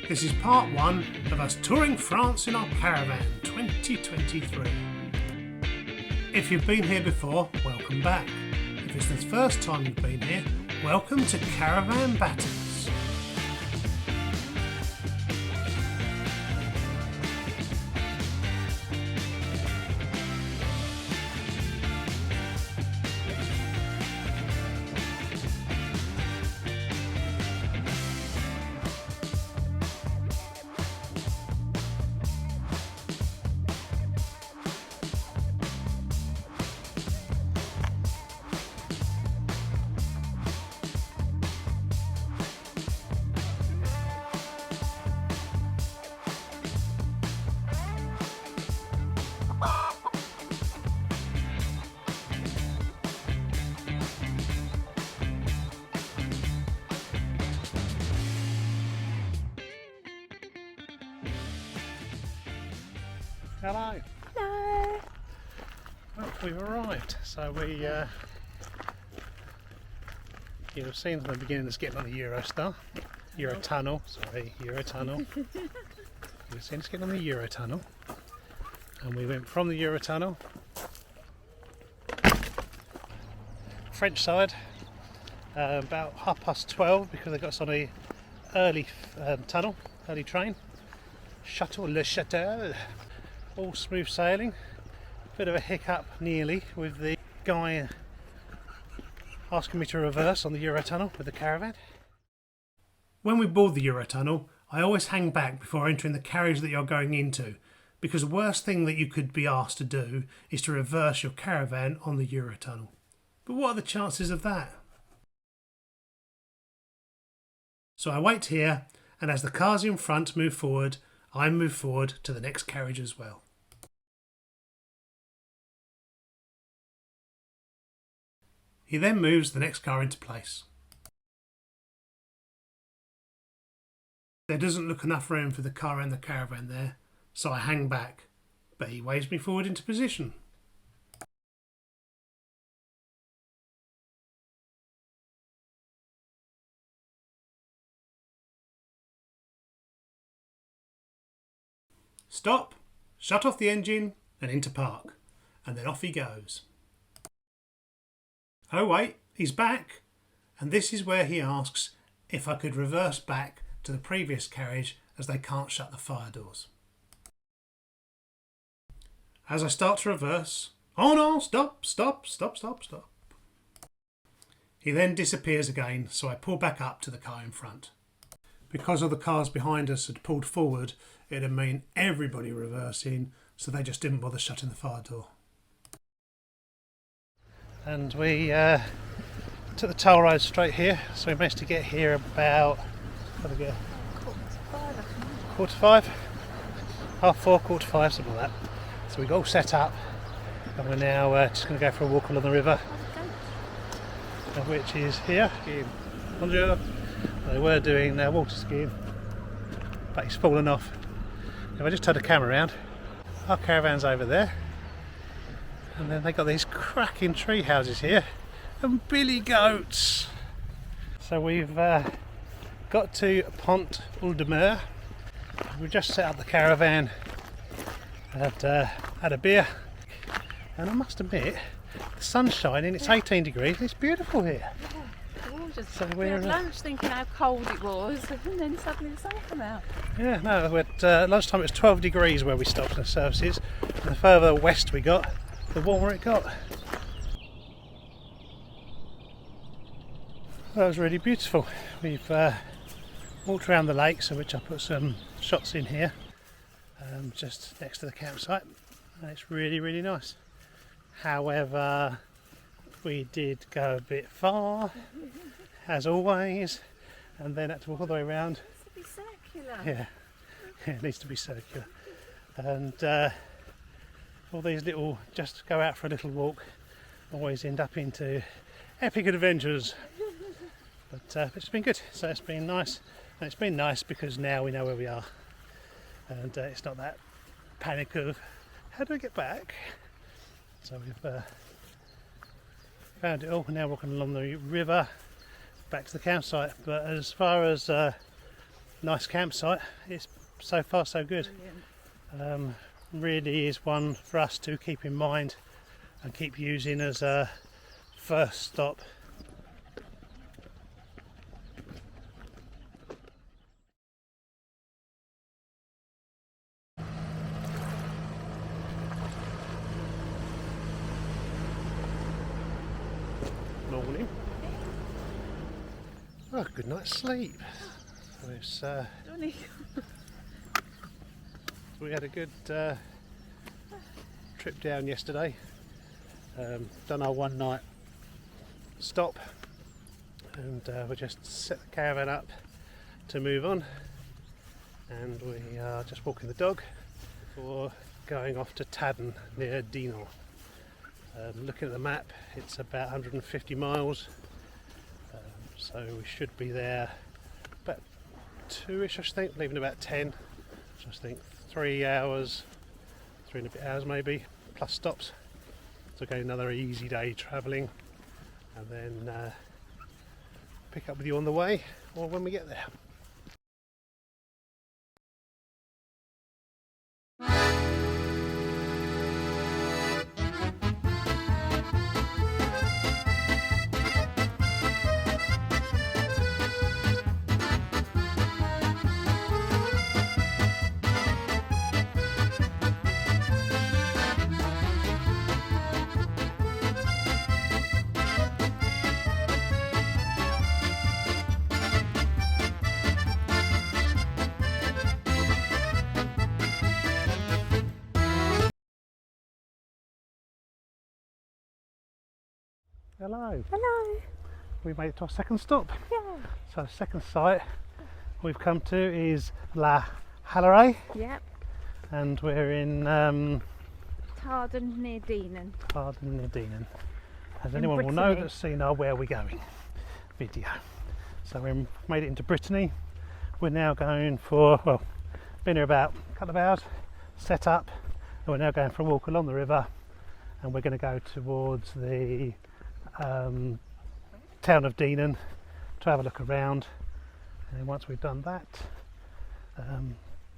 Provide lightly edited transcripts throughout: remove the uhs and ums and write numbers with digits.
This is part one of us touring France in our caravan 2023. If you've been here before, welcome back. If it's the first time you've been here, welcome to Caravan Batters. Hello. Hello. Well, we've arrived. So you'll have seen from the beginning us getting on the Eurotunnel. Eurotunnel. You've seen us getting on the Eurotunnel. And we went from the Eurotunnel, French side, about 12:30 because they got us on a early tunnel, early train. Shuttle, Le Shuttle. All smooth sailing. Bit of a hiccup nearly with the guy asking me to reverse on the Eurotunnel with the caravan. When we board the Eurotunnel, I always hang back before entering the carriage that you're going into, because the worst thing that you could be asked to do is to reverse your caravan on the Eurotunnel. But what are the chances of that? So I wait here, and as the cars in front move forward, I move forward to the next carriage as well. He then moves the next car into place. There doesn't look enough room for the car and the caravan there, so I hang back, but he waves me forward into position. Stop, shut off the engine and into park, and then off he goes. Oh wait, he's back, and this is where he asks if I could reverse back to the previous carriage as they can't shut the fire doors. As I start to reverse, oh no, stop. He then disappears again, so I pull back up to the car in front. Because all the cars behind us had pulled forward, it'd mean everybody reversing, so they just didn't bother shutting the fire door. And we took the toll road straight here, so we managed to get here about, quarter to five, 4:30, 4:45, something like that. So we got all set up, and we're now just going to go for a walk along the river, which is here. Bonjour. They were doing water skiing, but he's fallen off. If I just turn the camera around, our caravan's over there. And then they got these cracking tree houses here and billy goats. So we've got to Pont Uldemer. We've just set up the caravan, had a beer, and I must admit the sun's shining, it's 18 degrees, it's beautiful here. Yeah, gorgeous. So we had lunch thinking how cold it was, and then suddenly the sun came out. Yeah, no, at lunchtime it was 12 degrees where we stopped in the services, and the further west we got, the warmer it got. That was really beautiful. We've walked around the lake, so which I put some shots in here, just next to the campsite, and it's really nice. However, we did go a bit far, as always, and then had to walk all the way around. It needs to be circular. Yeah, it needs to be circular. And all these little, just go out for a little walk, always end up into epic adventures. But it's been good, so it's been nice. And it's been nice because now we know where we are. And it's not that panic of, how do I get back? So we've found it all. We're now walking along the river, back to the campsite. But as far as nice campsite. It's so far so good. Really is one for us to keep in mind and keep using as a first stop. Morning. Oh, good night's sleep. So it's, we had a good trip down yesterday. Done our one night stop, and we just set the caravan up to move on, and we are just walking the dog for going off to Tadden near Dinan. Looking at the map, it's about 150 miles, so we should be there about 2ish, I think, leaving about 10. So I think 3 hours, 3 and a bit hours maybe, plus stops. So again, another easy day travelling, and then pick up with you on the way or when we get there. Hello. Hello. We made it to our second stop. Yeah. So the second site we've come to is Hallerais, Yep. and we're in Tadden near Dinan. Tadden near Dinan. As In anyone will know Brittany. that's seen our Where We're Going video. So we made it into Brittany. We're now going for, well, been here about a couple of hours, set up, and we're now going for a walk along the river, and we're going to go towards the town of Dinan to have a look around, and then once we've done that,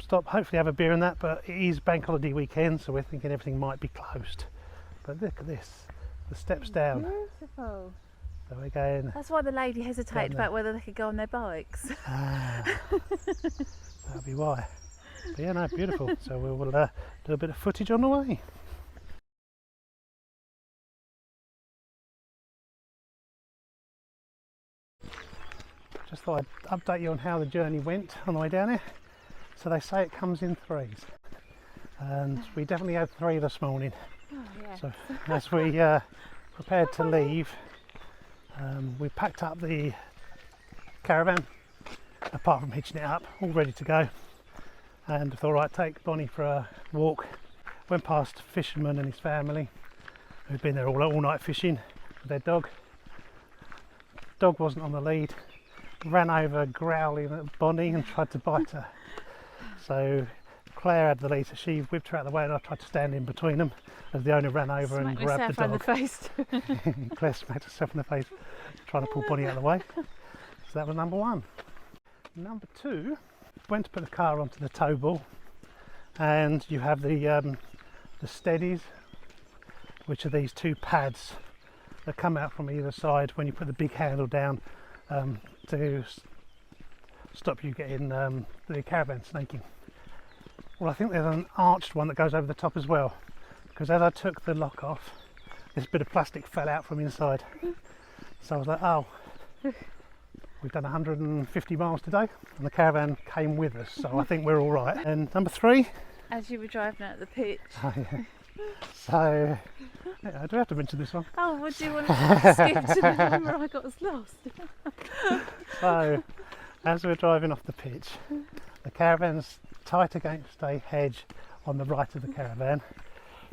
stop, hopefully have a beer in that, but it is bank holiday weekend, so we're thinking everything might be closed. But look at this, the steps down. Beautiful. So we're going, That's why the lady hesitated Down there. about whether they could go on their bikes. that'll be why. But yeah, no, beautiful. So we will do a bit of footage on the way. Just thought I'd update you on how the journey went on the way down here. So they say it comes in threes, and we definitely had 3 this morning. Oh, yeah. So as we prepared to leave, we packed up the caravan, apart from hitching it up, all ready to go, and thought, right, take Bonnie for a walk. Went past a fisherman and his family who'd been there all night fishing with their dog. Dog wasn't on the lead, ran over growling at Bonnie and tried to bite her. So Claire had the lead, so she whipped her out of the way, and I tried to stand in between them as the owner ran over and grabbed the dog. The face. Claire smacked herself in the face trying to pull Bonnie out of the way. So that was number 1. Number 2, went to put the car onto the tow ball, and you have the steadies, which are these 2 pads that come out from either side when you put the big handle down to stop you getting the caravan snaking. Well, I think there's an arched one that goes over the top as well, because as I took the lock off, this bit of plastic fell out from inside. So I was like, oh, we've done 150 miles today, and the caravan came with us, so I think we're all right. And number 3, As you were driving out the pitch. oh, yeah. So yeah, do I have to mention this one? Oh, would you want to skip to the one where I got us lost? So as we're driving off the pitch, the caravan's tight against a hedge on the right of the caravan,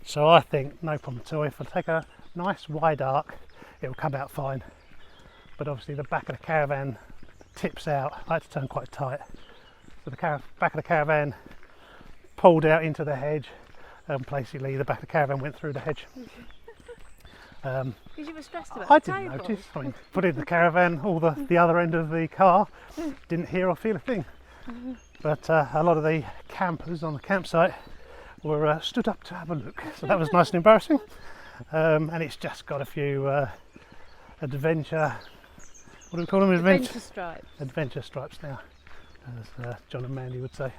so I think no problem at all. If I take a nice wide arc, it will come out fine, but obviously the back of the caravan tips out. I had to turn quite tight, so the back of the caravan pulled out into the hedge, and basically the back of the caravan went through the hedge. Because you were stressed about I the didn't table. notice. I mean, put in the caravan, all the other end of the car, didn't hear or feel a thing. But a lot of the campers on the campsite were stood up to have a look, so that was nice and embarrassing. And it's just got a few adventure, what do we call them? Adventure stripes. Adventure stripes now, as John and Mandy would say.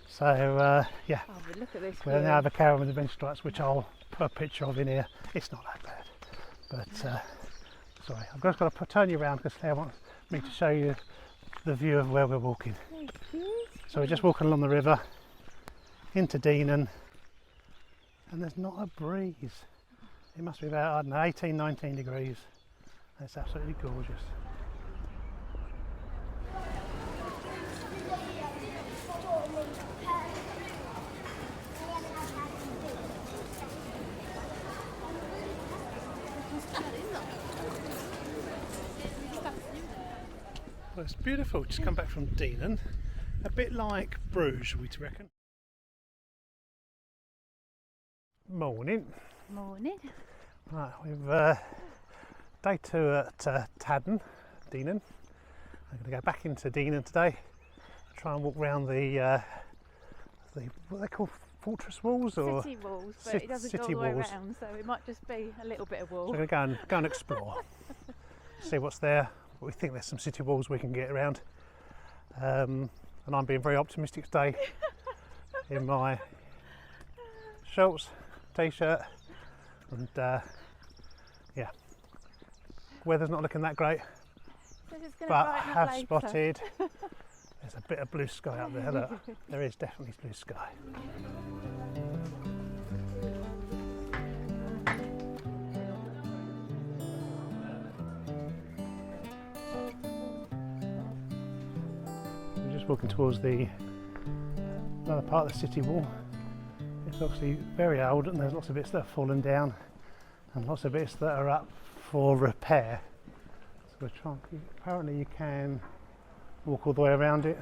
So yeah, Oh, but look at this. we now have a caravan with adventure stripes, which I'll put a picture of in here. It's not that bad, but sorry, I've just got to turn you around because Claire wants me to show you the view of where we're walking. So we're just walking along the river into Dinan, and there's not a breeze. It must be about, I don't know, 18, 19 degrees. It's absolutely gorgeous. Well, it's beautiful. Just come back from Dinan. A bit like Bruges, would you reckon? Morning. Morning. Right, we've day 2 at Dinan. I'm going to go back into Dinan today. Try and walk around the what they call fortress walls or City walls, but it doesn't go all the way around, so it might just be a little bit of wall. So we're going to go and explore, see what's there. But we think there's some city walls we can get around. And I'm being very optimistic today in my shorts, t-shirt, and yeah, weather's not looking that great, but I have spotted there's a bit of blue sky up there. Look, there is definitely blue sky. We're just walking towards another part of the city wall. It's obviously very old and there's lots of bits that have fallen down and lots of bits that are up for repair. So we're trying, apparently you can walk all the way around it.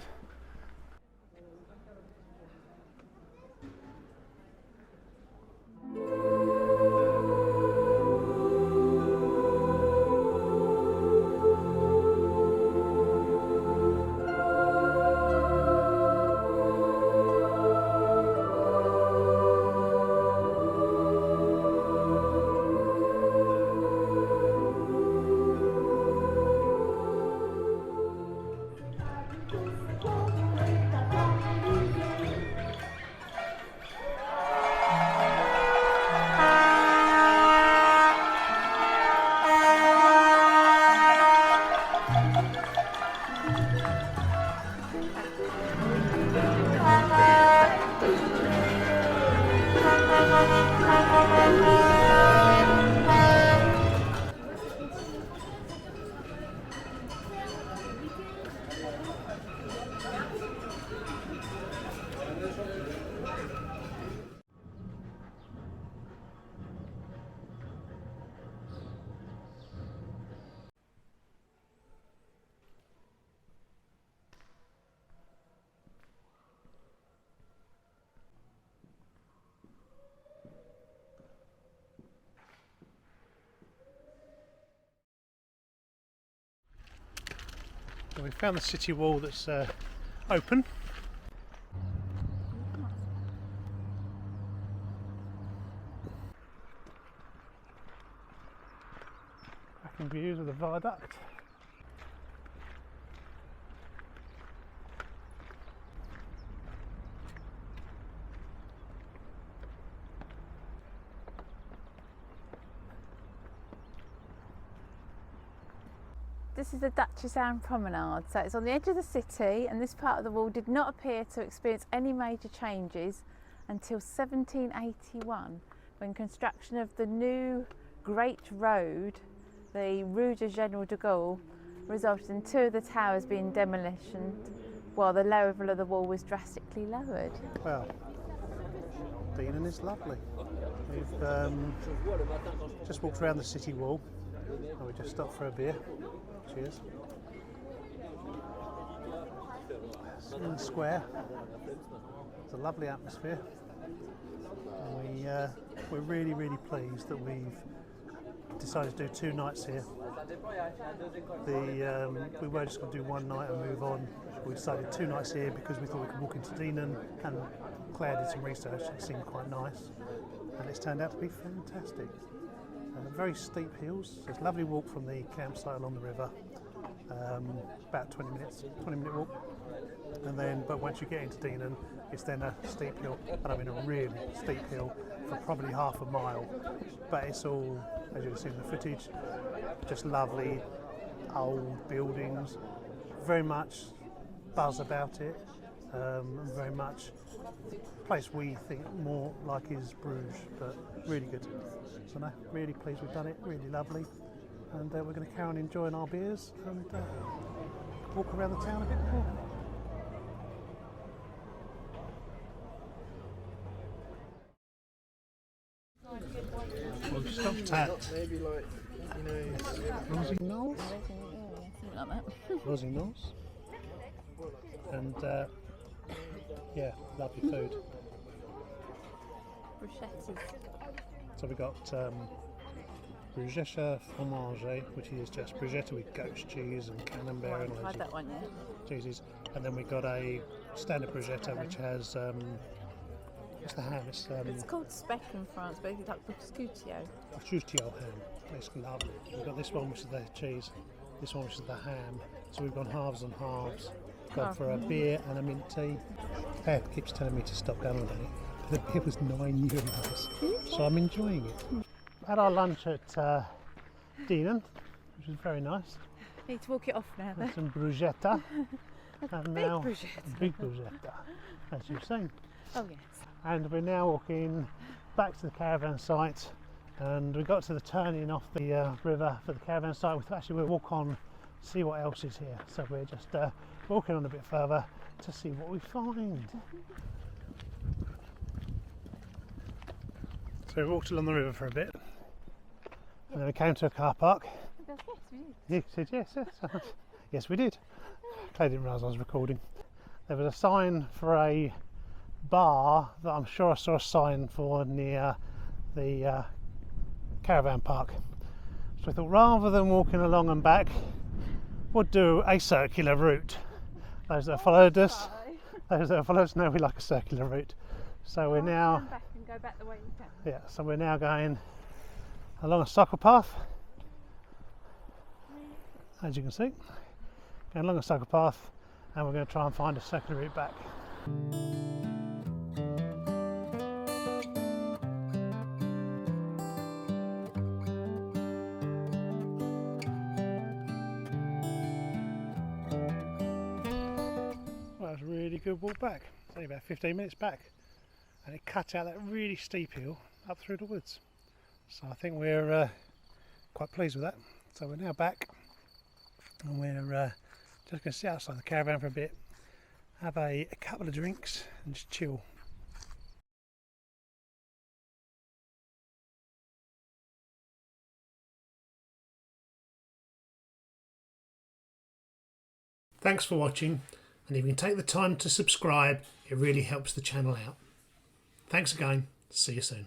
So we found the city wall that's open. Cracking views of the viaduct. This is the Duchess Anne Promenade, so it's on the edge of the city, and this part of the wall did not appear to experience any major changes until 1781, when construction of the new Great Road, the Rue de General de Gaulle, resulted in 2 of the towers being demolished, while the level of the wall was drastically lowered. Well, Dinan is lovely. We've just walked around the city wall. Oh, we just stopped for a beer. Cheers. It's in the square. It's a lovely atmosphere. And we're really, really pleased that we've decided to do 2 nights here We were just going to do one night and move on. We decided 2 nights here because we thought we could walk into Dinan, and Claire did some research. It seemed quite nice, and it's turned out to be fantastic. Very steep hills. So it's a lovely walk from the campsite along the river. About 20 minute walk, and then but once you get into Dinan, it's then a steep hill, and I mean a really steep hill for probably half a mile. But it's all, as you can see in the footage, just lovely old buildings, very much buzz about it, and very much a place we think more like is Bruges, but really good. So no, really pleased we've done it, really lovely, and we're going to carry on enjoying our beers and walk around the town a bit more. We've stopped at Maybe like, Rosy Knolls. Something like that. Rosy Knolls. And yeah, lovely food. Bruschettas. So we got bruschetta fromage, which is just bruschetta with goat's cheese and camembert and I've loads tried that one, yeah. of cheeses. And then we got a standard bruschetta which has what's the ham? It's called speck in France, but it's like prosciutto. Prosciutto ham. It's lovely. We've got this one which is the cheese, this one which is the ham. So we've gone halves and halves. Gone for a beer and a mint tea. Pep keeps telling me to stop going on it. The beer was €9, so I'm enjoying it. Had our lunch at Dinan, which was very nice. Need to walk it off now, though. With some bruschetta. And Big now bruschetta. a big bruschetta, as you've seen. Oh, yes. And we're now walking back to the caravan site, and we got to the turning off the river for the caravan site. We thought actually we'll walk on, see what else is here. So we're just walking on a bit further to see what we find. So we walked along the river for a bit, and then we came to a car park. Yes, we did. You said yes, yes. Yes, we did. Claire didn't realise I was recording. There was a sign for a bar that I'm sure I saw a sign for near the caravan park. So I thought rather than walking along and back, we'll do a circular route. Those that have followed us, know we like a circular route. So we're now, Turn back and go back the way you can. yeah. So we're now going along a cycle path, as you can see, going along a cycle path, and we're going to try and find a circular route back. Well, that was a really good walk back. It's only about 15 minutes back, and it cut out that really steep hill up through the woods. So I think we're quite pleased with that. So we're now back, and we're just going to sit outside the caravan for a bit, have a couple of drinks, and just chill. Thanks for watching, and if you can take the time to subscribe, it really helps the channel out. Thanks again. See you soon.